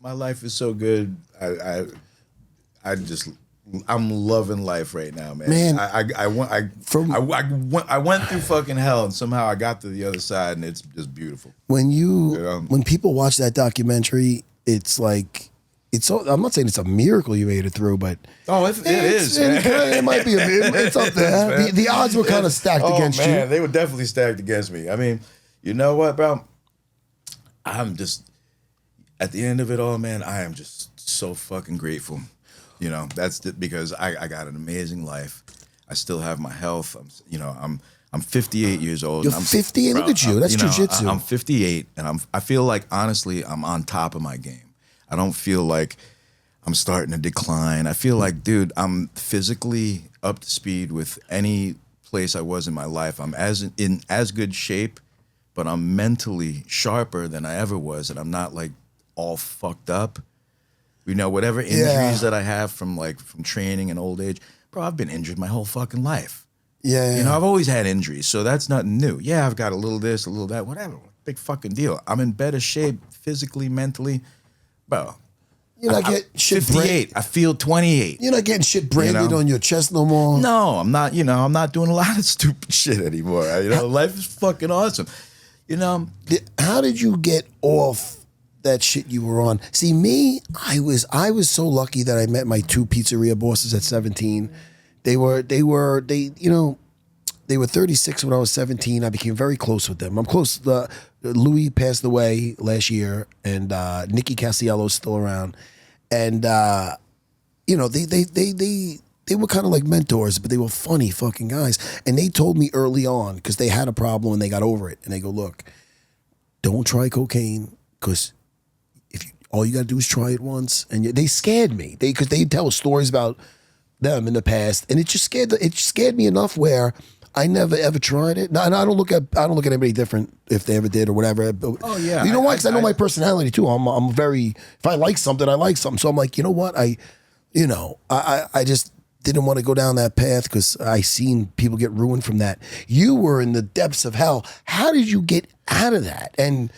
my life is so good. I'm loving life right now, man. Man, I went through fucking hell, and somehow I got to the other side, and it's just beautiful. When people watch that documentary, it's like I'm not saying it's a miracle you made it through, but it is. It might be. It's up there. The odds were kind of stacked against you. They were definitely stacked against me. I mean, you know what, bro? I'm just at the end of it all, man. I am just so fucking grateful. You know, because I got an amazing life. I still have my health. I'm 58 years old. You're 58. Look at you. That's jiu-jitsu. I'm 58, and I feel like honestly I'm on top of my game. I don't feel like I'm starting to decline. I feel like, dude, I'm physically up to speed with any place I was in my life. I'm in as good shape, but I'm mentally sharper than I ever was, and I'm not like all fucked up. You know, whatever injuries that I have from training and old age, bro, I've been injured my whole fucking life. Yeah. You know, I've always had injuries, so that's nothing new. Yeah, I've got a little this, a little that, whatever. Big fucking deal. I'm in better shape physically, mentally. Bro, you're not getting shit 58. I feel 28. You're not getting shit branded on your chest no more. No, I'm not. You know, I'm not doing a lot of stupid shit anymore. You know, life is fucking awesome. You know, how did you get off that shit you were on? See, me, I was so lucky that I met my two pizzeria bosses at 17. They were 36 when I was 17. I became very close with them. I'm close. Louis passed away last year, and Nicky Castiello's still around. And they were kind of like mentors, but they were funny fucking guys. And they told me early on, because they had a problem and they got over it. And they go, look, don't try cocaine, because all you got to do is try it once. And they scared me. Because they tell stories about them in the past, and it scared me enough where I never ever tried it. And I don't look at anybody different if they ever did or whatever. Oh yeah, you know why? Because I know my personality too. I'm very, if I like something, I like something. So I'm like, you know what? I just didn't want to go down that path because I seen people get ruined from that. You were in the depths of hell. How did you get out of that? And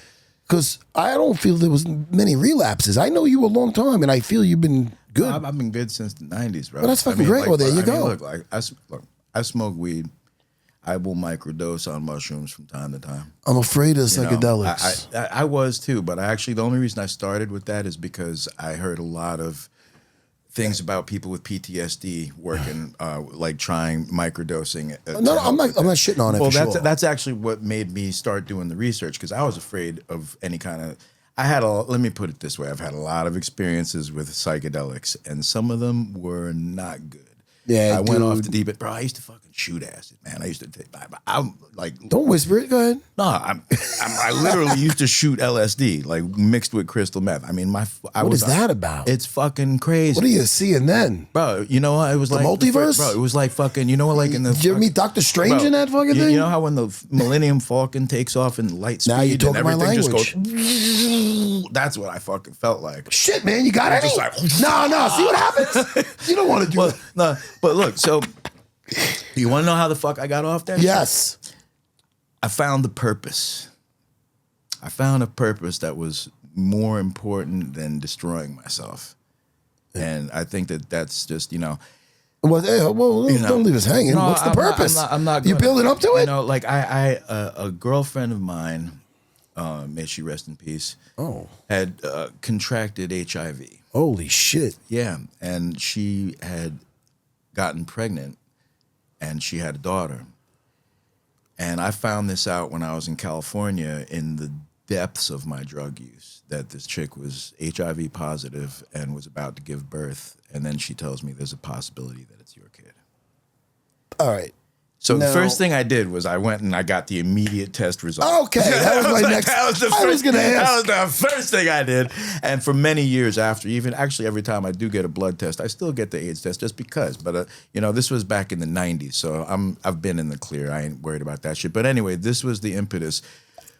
because I don't feel there was many relapses. I know you a long time, and I feel you've been good. I've been good since the 90s, bro. Well, that's fucking great. Well, there you go. Look, I smoke weed. I will microdose on mushrooms from time to time. I'm afraid of psychedelics. I was too, but the only reason I started with that is because I heard a lot of things about people with PTSD working, like trying microdosing. No, I'm not shitting on it. Well, that's actually what made me start doing the research, because I was afraid of any kind of. Let me put it this way: I've had a lot of experiences with psychedelics, and some of them were not good. Yeah, I went off the deep end, bro. I used to fucking shoot acid, man. I used to take. I'm like, don't whisper it. Go ahead. No, I literally used to shoot LSD, like mixed with crystal meth. I mean, what is that about? It's fucking crazy. What are you seeing then, bro? You know what? It was the like multiverse, bro. It was like fucking. You know what? Like in the. Did you ever meet Doctor Strange in that fucking thing? You know how when the Millennium Falcon takes off in light speed, now you're talking and everything my language. Just goes. That's what I fucking felt like. Shit, man, you got any? Like, no. See what happens? You don't want to do it. No, but look, so. You want to know how the fuck I got off that? Yes. I found the purpose. I found a purpose that was more important than destroying myself. And I think that's just, Well, don't leave us hanging. No, what's the purpose? I'm not you building up to it? Like a girlfriend of mine, may she rest in peace, had contracted HIV. Holy shit. Yeah. And she had gotten pregnant. And she had a daughter. And I found this out when I was in California in the depths of my drug use, that this chick was HIV positive and was about to give birth. And then she tells me there's a possibility that it's your kid. All right. So the first thing I did was I went and I got the immediate test result. Okay, that was my next. I was going to ask. That was the first thing I did. And for many years after, actually every time I do get a blood test, I still get the AIDS test just because. But this was back in the 90s, so I've been in the clear. I ain't worried about that shit. But anyway, this was the impetus,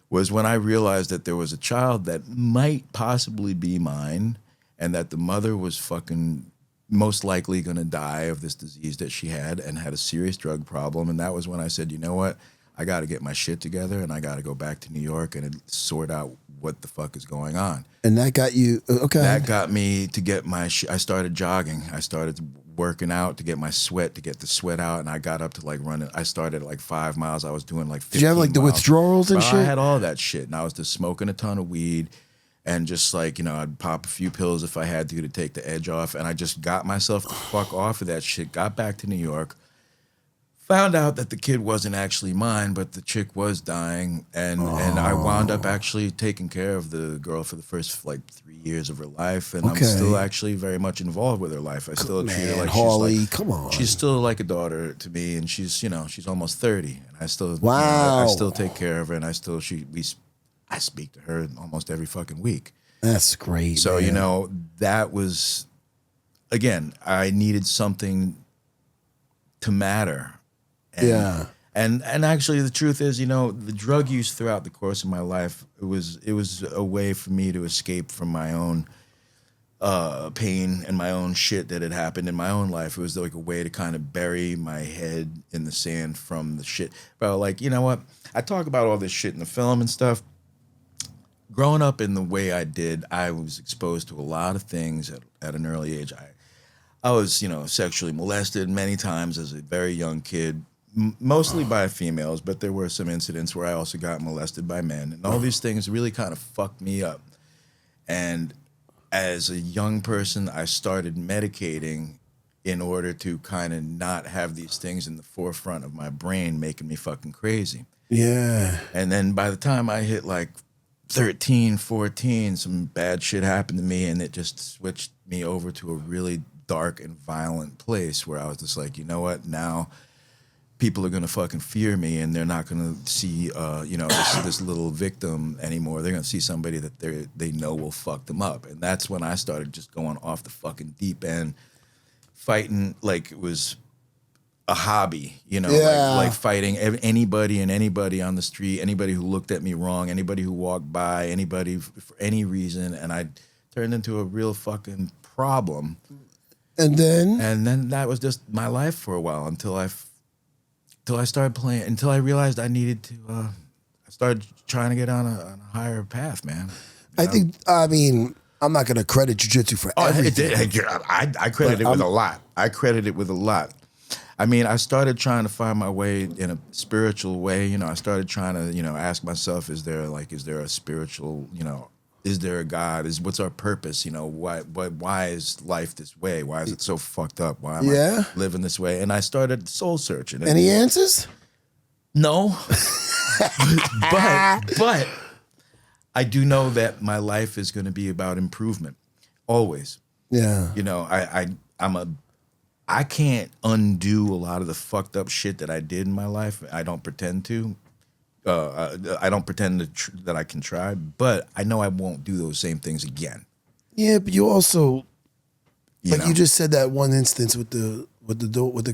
was when I realized that there was a child that might possibly be mine, and that the mother was fucking most likely going to die of this disease that she had, and had a serious drug problem. And that was when I said, you know what? I got to get my shit together and I got to go back to New York and sort out what the fuck is going on. And that got you, okay. That got me to get my I started jogging. I started working out to get my sweat, to get the sweat out. And I got up to like running. I started at like 5 miles. I was doing like 15 Did you have like the miles. withdrawals and Bro, shit? I had all that shit. And I was just smoking a ton of weed. And just like, you know, I'd pop a few pills if I had to take the edge off. And I just got myself the fuck off of that shit. Got back to New York. Found out that the kid wasn't actually mine, but the chick was dying. And I wound up actually taking care of the girl for the first like 3 years of her life. And I'm still actually very much involved with her life. I still treat her like Harley, she's like, come on. She's still like a daughter to me. And she's, you know, she's almost 30. And I still, wow. You know, I still take care of her. And I still, I speak to her almost every fucking week. That's great. So, man. you know, that was, again, I needed something to matter. And, and actually the truth is, you know, the drug use throughout the course of my life, it was a way for me to escape from my own pain and my own shit that had happened in my own life. It was like a way to kind of bury my head in the sand from the shit. But like, you know what? I talk about all this shit in the film and stuff. Growing up in the way I did, I was exposed to a lot of things at an early age. I was, you know, sexually molested many times as a very young kid, mostly by females, but there were some incidents where I also got molested by men. And all these things really kind of fucked me up. And as a young person, I started medicating in order to kind of not have these things in the forefront of my brain making me fucking crazy. Yeah. And then by the time I hit like 13, 14, some bad shit happened to me, and it just switched me over to a really dark and violent place where I was just like, you know what, now people are gonna fucking fear me, and they're not gonna see, you know, this little victim anymore. They're gonna see somebody that they know will fuck them up, and that's when I started just going off the fucking deep end, fighting like it was a hobby, you know, like fighting anybody and anybody on the street, anybody who looked at me wrong, anybody who walked by, anybody for any reason, and I turned into a real fucking problem. And then that was just my life for a while until I started playing, until I realized I needed to. I started trying to get on a higher path, man. I mean, I'm not gonna credit jiu-jitsu for everything. I credit it with a lot. I credit it with a lot. I mean, I started trying to find my way in a spiritual way. You know, I started trying to, you know, ask myself, is there a spiritual, you know, is there a God? What's our purpose? You know, why is life this way? Why is it so fucked up? Why am I living this way? And I started soul searching. Any answers? No. but I do know that my life is going to be about improvement. Always. Yeah. You know, I can't undo a lot of the fucked up shit that I did in my life. I don't pretend to. I don't pretend that I can try, but I know I won't do those same things again. Yeah, but you also, you just said that one instance with the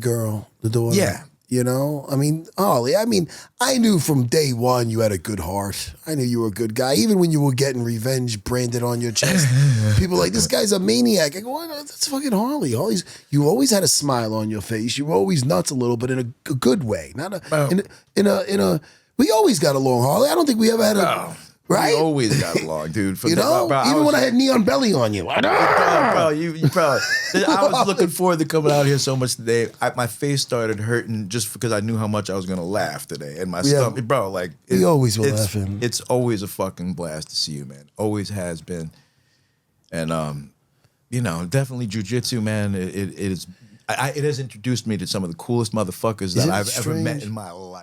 girl, the daughter. Yeah. You know, I mean, Harley, I knew from day one you had a good heart. I knew you were a good guy. Even when you were getting revenge branded on your chest, people were like, this guy's a maniac. I go, what? That's fucking Harley. You always had a smile on your face. You were always nuts a little, but in a good way. Not in a. We always got along, Harley. I don't think we ever had a. Right? We always got along, dude. You know, even when I had neon belly on you. Bro, you probably. I was looking forward to coming out here so much today. My face started hurting just because I knew how much I was gonna laugh today, and my stomach, bro. Like we always were laughing. It's always a fucking blast to see you, man. Always has been, and you know, definitely jujitsu, man. It has introduced me to some of the coolest motherfuckers that I've ever met in my life.